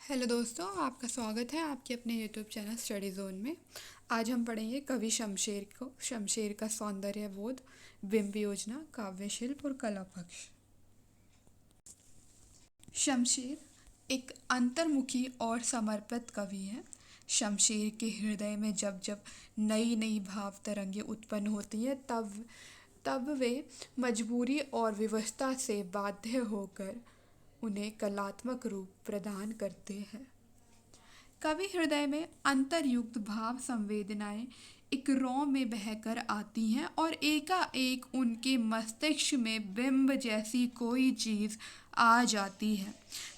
Hello दोस्तों, आपका स्वागत है आपके अपने यूट्यूब चैनल स्टडी जोन में। आज हम पढ़ेंगे कवि शमशेर का सौंदर्य बोध, बिंब योजना, काव्य शिल्प और कला पक्ष। शमशेर एक अंतर्मुखी और समर्पित कवि है। शमशेर के हृदय में जब जब नई नई भाव तरंगे उत्पन्न होती हैं तब तब वे मजबूरी और विवशता से बाध्य होकर उन्हें कलात्मक रूप प्रदान करते हैं। कवि हृदय में अंतर्युक्त भाव संवेदनाएं एक रौ में बहकर आती हैं और एकाएक उनके मस्तिष्क में बिंब जैसी कोई चीज आ जाती है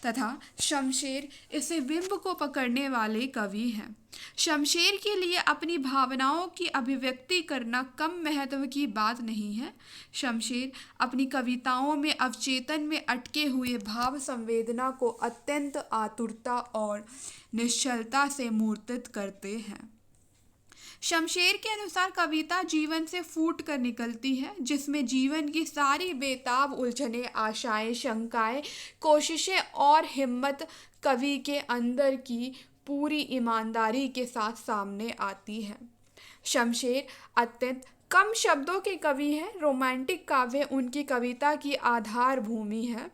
तथा शमशेर इसे बिंब को पकड़ने वाले कवि हैं। शमशेर के लिए अपनी भावनाओं की अभिव्यक्ति करना कम महत्व की बात नहीं है। शमशेर अपनी कविताओं में अवचेतन में अटके हुए भाव संवेदना को अत्यंत आतुरता और निश्चलता से मूर्तित करते हैं। शमशेर के अनुसार कविता जीवन से फूट कर निकलती है, जिसमें जीवन की सारी बेताब उलझने, आशाएं, शंकाएं, कोशिशें और हिम्मत कवि के अंदर की पूरी ईमानदारी के साथ सामने आती है। शमशेर अत्यंत कम शब्दों के कवि हैं। रोमांटिक काव्य उनकी कविता की आधार भूमि है।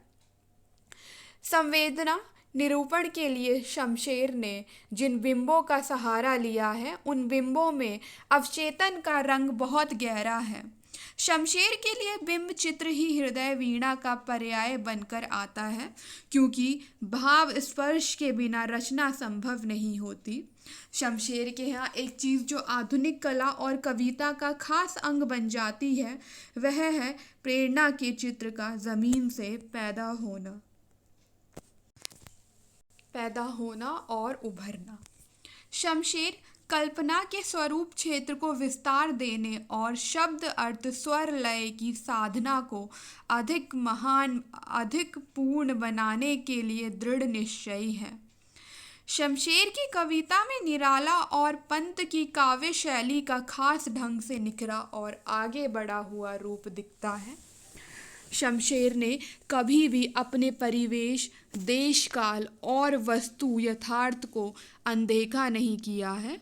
संवेदना निरूपण के लिए शमशेर ने जिन बिंबों का सहारा लिया है, उन बिंबों में अवचेतन का रंग बहुत गहरा है। शमशेर के लिए बिंब चित्र ही हृदय वीणा का पर्याय बनकर आता है, क्योंकि भाव स्पर्श के बिना रचना संभव नहीं होती। शमशेर के यहाँ एक चीज़ जो आधुनिक कला और कविता का खास अंग बन जाती है, वह है प्रेरणा के चित्र का जमीन से पैदा होना और उभरना। शमशेर कल्पना के स्वरूप क्षेत्र को विस्तार देने और शब्द अर्थ स्वर लय की साधना को अधिक महान, अधिक पूर्ण बनाने के लिए दृढ़ निश्चयी है। शमशेर की कविता में निराला और पंत की काव्य शैली का खास ढंग से निखरा और आगे बढ़ा हुआ रूप दिखता है। शमशेर ने कभी भी अपने परिवेश, देश काल और वस्तु यथार्थ को अनदेखा नहीं किया है।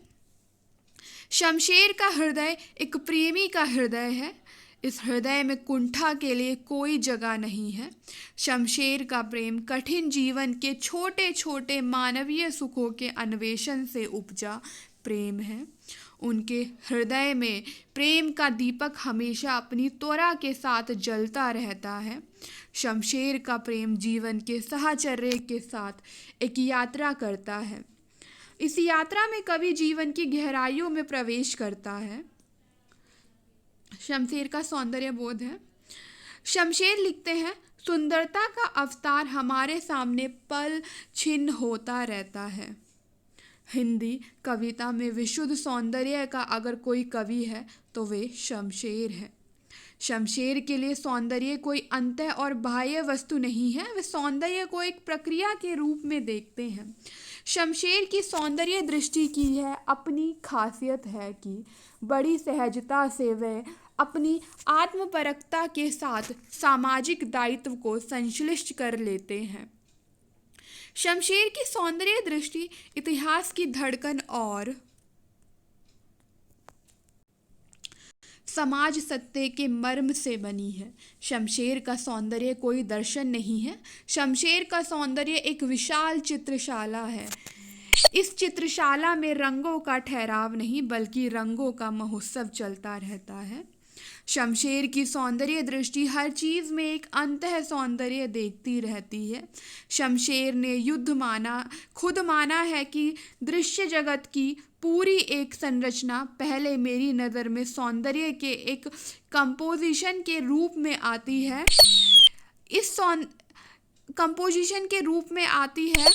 शमशेर का हृदय एक प्रेमी का हृदय है। इस हृदय में कुंठा के लिए कोई जगह नहीं है। शमशेर का प्रेम कठिन जीवन के छोटे छोटे मानवीय सुखों के अन्वेषण से उपजा प्रेम है। उनके हृदय में प्रेम का दीपक हमेशा अपनी त्वरा के साथ जलता रहता है। शमशेर का प्रेम जीवन के साहचर्य के साथ एक यात्रा करता है। इस यात्रा में कवि जीवन की गहराइयों में प्रवेश करता है। शमशेर का सौंदर्य बोध है। शमशेर लिखते हैं, सुंदरता का अवतार हमारे सामने पल छिन्न होता रहता है। हिंदी कविता में विशुद्ध सौंदर्य का अगर कोई कवि है तो वे शमशेर है। शमशेर के लिए सौंदर्य कोई अंतः और बाह्य वस्तु नहीं है, वे सौंदर्य को एक प्रक्रिया के रूप में देखते हैं। शमशेर की सौंदर्य दृष्टि की यह अपनी खासियत है कि बड़ी सहजता से वे अपनी आत्मपरकता के साथ सामाजिक दायित्व को संश्लिष्ट कर लेते हैं। शमशेर की सौंदर्य दृष्टि इतिहास की धड़कन और समाज सत्य के मर्म से बनी है। शमशेर का सौंदर्य कोई दर्शन नहीं है। शमशेर का सौंदर्य एक विशाल चित्रशाला है। इस चित्रशाला में रंगों का ठहराव नहीं, बल्कि रंगों का महोत्सव चलता रहता है। शमशेर की सौंदर्य दृष्टि हर चीज में एक अंतः सौंदर्य देखती रहती है। शमशेर ने खुद माना है कि दृश्य जगत की पूरी एक संरचना पहले मेरी नज़र में सौंदर्य के एक कंपोजिशन के रूप में आती है। इस कंपोजिशन के रूप में आती है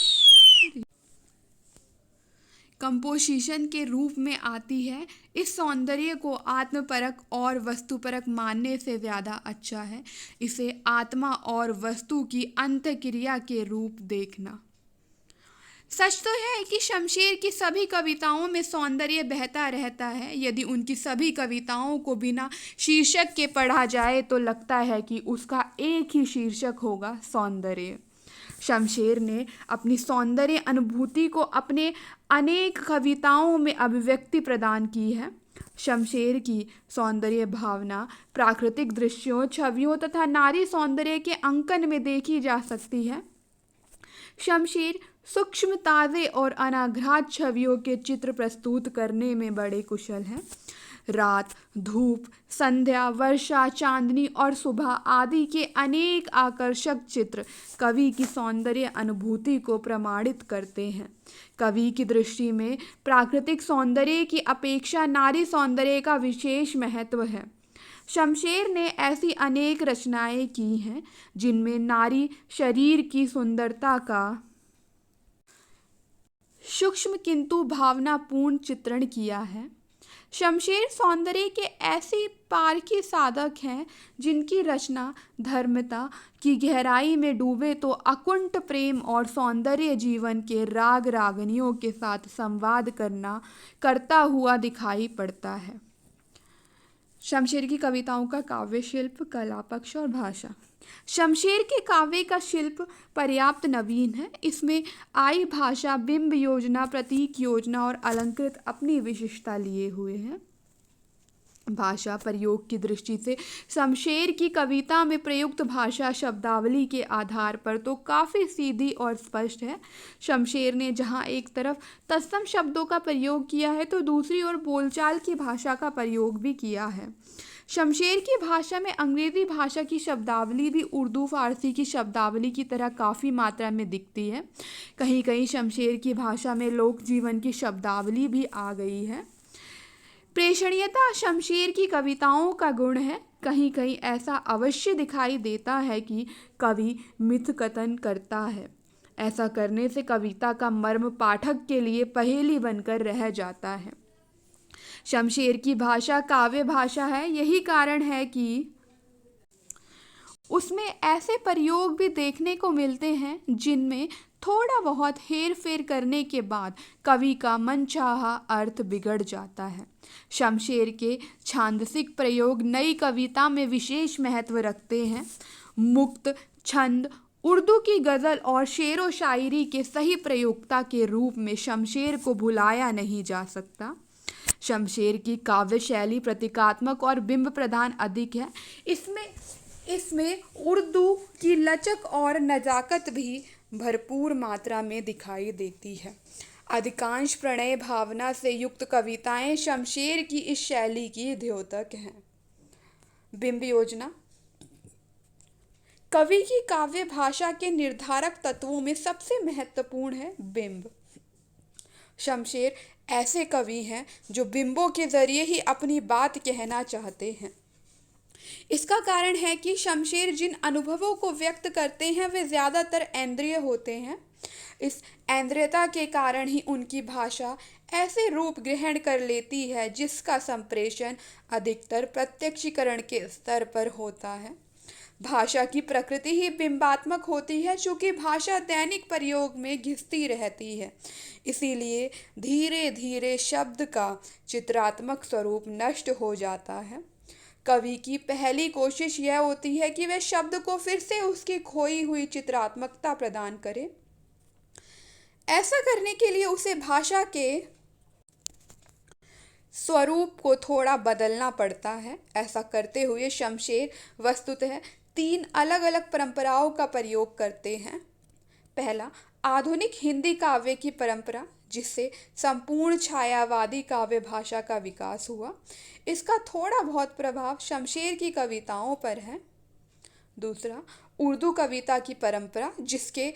कंपोजिशन के रूप में आती है। इस सौंदर्य को आत्मपरक और वस्तुपरक मानने से ज़्यादा अच्छा है इसे आत्मा और वस्तु की अंतःक्रिया के रूप देखना। सच तो है कि शमशेर की सभी कविताओं में सौंदर्य बहता रहता है। यदि उनकी सभी कविताओं को बिना शीर्षक के पढ़ा जाए तो लगता है कि उसका एक ही शीर्षक होगा, सौंदर्य। शमशेर ने अपनी सौंदर्य अनुभूति को अपने अनेक कविताओं में अभिव्यक्ति प्रदान की है। शमशेर की सौंदर्य भावना प्राकृतिक दृश्यों, छवियों तथा नारी सौंदर्य के अंकन में देखी जा सकती है। शमशेर सूक्ष्म, ताजे और अनाघ्रात छवियों के चित्र प्रस्तुत करने में बड़े कुशल हैं। रात, धूप, संध्या, वर्षा, चांदनी और सुबह आदि के अनेक आकर्षक चित्र कवि की सौंदर्य अनुभूति को प्रमाणित करते हैं। कवि की दृष्टि में प्राकृतिक सौंदर्य की अपेक्षा नारी सौंदर्य का विशेष महत्व है। शमशेर ने ऐसी अनेक रचनाएं की हैं जिनमें नारी शरीर की सुंदरता का सूक्ष्म किंतु भावनापूर्ण चित्रण किया है। शमशेर सौंदर्य के ऐसे पारखी साधक हैं जिनकी रचना धर्मता की गहराई में डूबे तो अकुंठ प्रेम और सौंदर्य जीवन के राग रागनियों के साथ संवाद करता हुआ दिखाई पड़ता है। शमशेर की कविताओं का काव्य शिल्प, कला पक्ष और भाषा। शमशेर के काव्य का शिल्प पर्याप्त नवीन है। इसमें आई भाषा, बिंब योजना, प्रतीक योजना और अलंकृत अपनी विशिष्टता लिए हुए हैं। भाषा प्रयोग की दृष्टि से शमशेर की कविता में प्रयुक्त भाषा शब्दावली के आधार पर तो काफ़ी सीधी और स्पष्ट है। शमशेर ने जहाँ एक तरफ तत्सम शब्दों का प्रयोग किया है तो दूसरी ओर बोलचाल की भाषा का प्रयोग भी किया है। शमशेर की भाषा में अंग्रेज़ी भाषा की शब्दावली भी उर्दू फारसी की शब्दावली की तरह काफ़ी मात्रा में दिखती है। कहीं कहीं शमशेर की भाषा में लोक जीवन की शब्दावली भी आ गई है। प्रेषणीयता शमशेर की कविताओं का गुण है। कहीं कहीं ऐसा अवश्य दिखाई देता है कि कवि मिथ कथन करता है। ऐसा करने से कविता का मर्म पाठक के लिए पहेली बनकर रह जाता है। शमशेर की भाषा काव्य भाषा है। यही कारण है कि उसमें ऐसे प्रयोग भी देखने को मिलते हैं जिनमें थोड़ा बहुत हेर फेर करने के बाद कवि का मनचाहा अर्थ बिगड़ जाता है। शमशेर के छांदसिक प्रयोग नई कविता में विशेष महत्व रखते हैं। मुक्त छंद, उर्दू की गज़ल और शेर व शायरी के सही प्रयोक्ता के रूप में शमशेर को भुलाया नहीं जा सकता। शमशेर की काव्य शैली प्रतीकात्मक और बिंब प्रधान अधिक है। इसमें उर्दू की लचक और नज़ाकत भी भरपूर मात्रा में दिखाई देती है। अधिकांश प्रणय भावना से युक्त कविताएं शमशेर की इस शैली की द्योतक हैं। बिंब योजना कवि की काव्य भाषा के निर्धारक तत्वों में सबसे महत्वपूर्ण है बिंब। शमशेर ऐसे कवि हैं जो बिंबों के जरिए ही अपनी बात कहना चाहते हैं। इसका कारण है कि शमशेर जिन अनुभवों को व्यक्त करते हैं वे ज़्यादातर ऐन्द्रिय होते हैं। इस ऐन्द्रियता के कारण ही उनकी भाषा ऐसे रूप ग्रहण कर लेती है जिसका संप्रेषण अधिकतर प्रत्यक्षीकरण के स्तर पर होता है। भाषा की प्रकृति ही बिंबात्मक होती है। चूँकि भाषा दैनिक प्रयोग में घिसती रहती है, इसीलिए धीरे धीरे शब्द का चित्रात्मक स्वरूप नष्ट हो जाता है। कवि की पहली कोशिश यह होती है कि वह शब्द को फिर से उसकी खोई हुई चित्रात्मकता प्रदान करे। ऐसा करने के लिए उसे भाषा के स्वरूप को थोड़ा बदलना पड़ता है। ऐसा करते हुए शमशेर वस्तुतः 3 अलग अलग परंपराओं का प्रयोग करते हैं। पहला, आधुनिक हिंदी काव्य की परंपरा, जिससे संपूर्ण छायावादी काव्य भाषा का विकास हुआ। इसका थोड़ा बहुत प्रभाव शमशेर की कविताओं पर है। दूसरा, उर्दू कविता की परंपरा, जिसके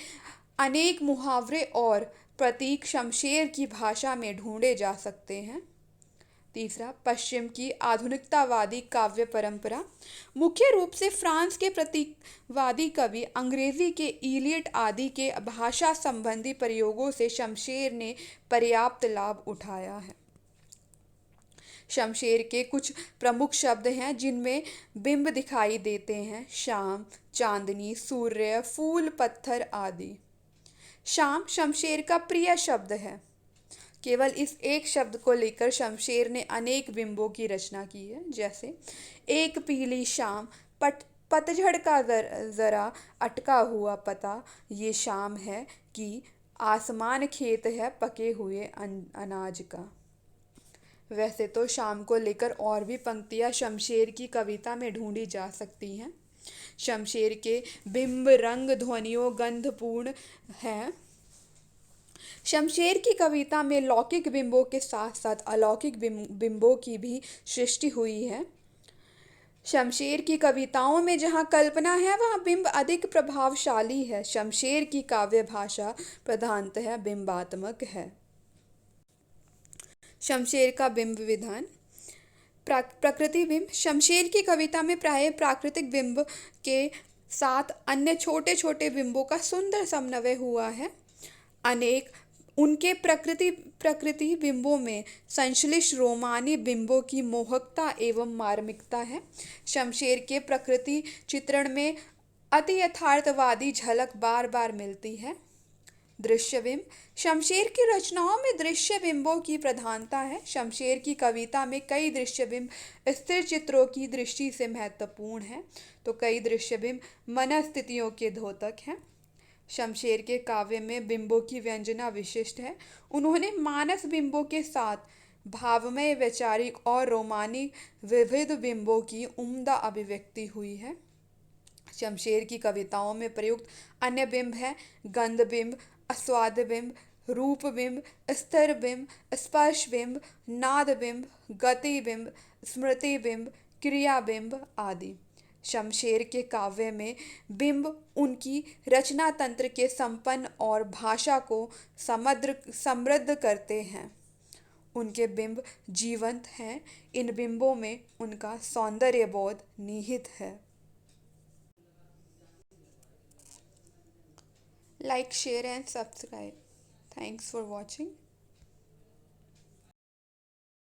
अनेक मुहावरे और प्रतीक शमशेर की भाषा में ढूंढे जा सकते हैं। तीसरा, पश्चिम की आधुनिकतावादी काव्य परंपरा, मुख्य रूप से फ्रांस के प्रतीकवादी कवि अंग्रेजी के इलियट आदि के भाषा संबंधी प्रयोगों से शमशेर ने पर्याप्त लाभ उठाया है। शमशेर के कुछ प्रमुख शब्द हैं जिनमें बिंब दिखाई देते हैं: शाम, चांदनी, सूर्य, फूल, पत्थर आदि। शाम शमशेर का प्रिय शब्द है। केवल इस एक शब्द को लेकर शमशेर ने अनेक बिंबों की रचना की है, जैसे एक पीली शाम पतझड़ का जरा अटका हुआ पता ये शाम है कि आसमान खेत है पके हुए अनाज का। वैसे तो शाम को लेकर और भी पंक्तियाँ शमशेर की कविता में ढूंढी जा सकती हैं। शमशेर के बिंब रंग ध्वनियों गंधपूर्ण हैं। शमशेर की कविता में लौकिक बिंबों के साथ साथ अलौकिक बिंबों की भी सृष्टि हुई है। शमशेर की कविताओं में जहाँ कल्पना है वहाँ बिंब अधिक प्रभावशाली है। शमशेर की काव्य भाषा प्रधानतः बिंबात्मक है। शमशेर का बिंब विधान। प्रकृति बिंब। शमशेर की कविता में प्रायः प्राकृतिक बिंब के साथ अन्य छोटे छोटे बिंबों का सुंदर समन्वय हुआ है। अनेक उनके प्रकृति बिंबों में संश्लिष्ट रोमानी बिंबों की मोहकता एवं मार्मिकता है। शमशेर के प्रकृति चित्रण में अति यथार्थवादी झलक बार बार मिलती है। दृश्य बिंब। शमशेर की रचनाओं में दृश्य बिंबों की प्रधानता है। शमशेर की कविता में कई दृश्य बिंब स्थिर चित्रों की दृष्टि से महत्वपूर्ण हैं, तो कई दृश्य बिंब मनस्थितियों के द्योतक हैं। शमशेर के काव्य में बिंबों की व्यंजना विशिष्ट है। उन्होंने मानस बिंबों के साथ भावमय वैचारिक और रोमानी विविध बिंबों की उम्दा अभिव्यक्ति हुई है। शमशेर की कविताओं में प्रयुक्त अन्य बिंब हैं गंध बिंब, आस्वाद बिंब, रूप बिंब, स्थिर बिंब, स्पर्श बिंब, नाद बिंब, गति बिंब, स्मृति बिंब, क्रिया बिंब आदि। शमशेर के काव्य में बिंब उनकी रचना तंत्र के संपन्न और भाषा को समृद्ध करते हैं। उनके बिंब जीवंत हैं। इन बिंबों में उनका सौंदर्य बोध निहित है। Like, share and subscribe. Thanks for watching.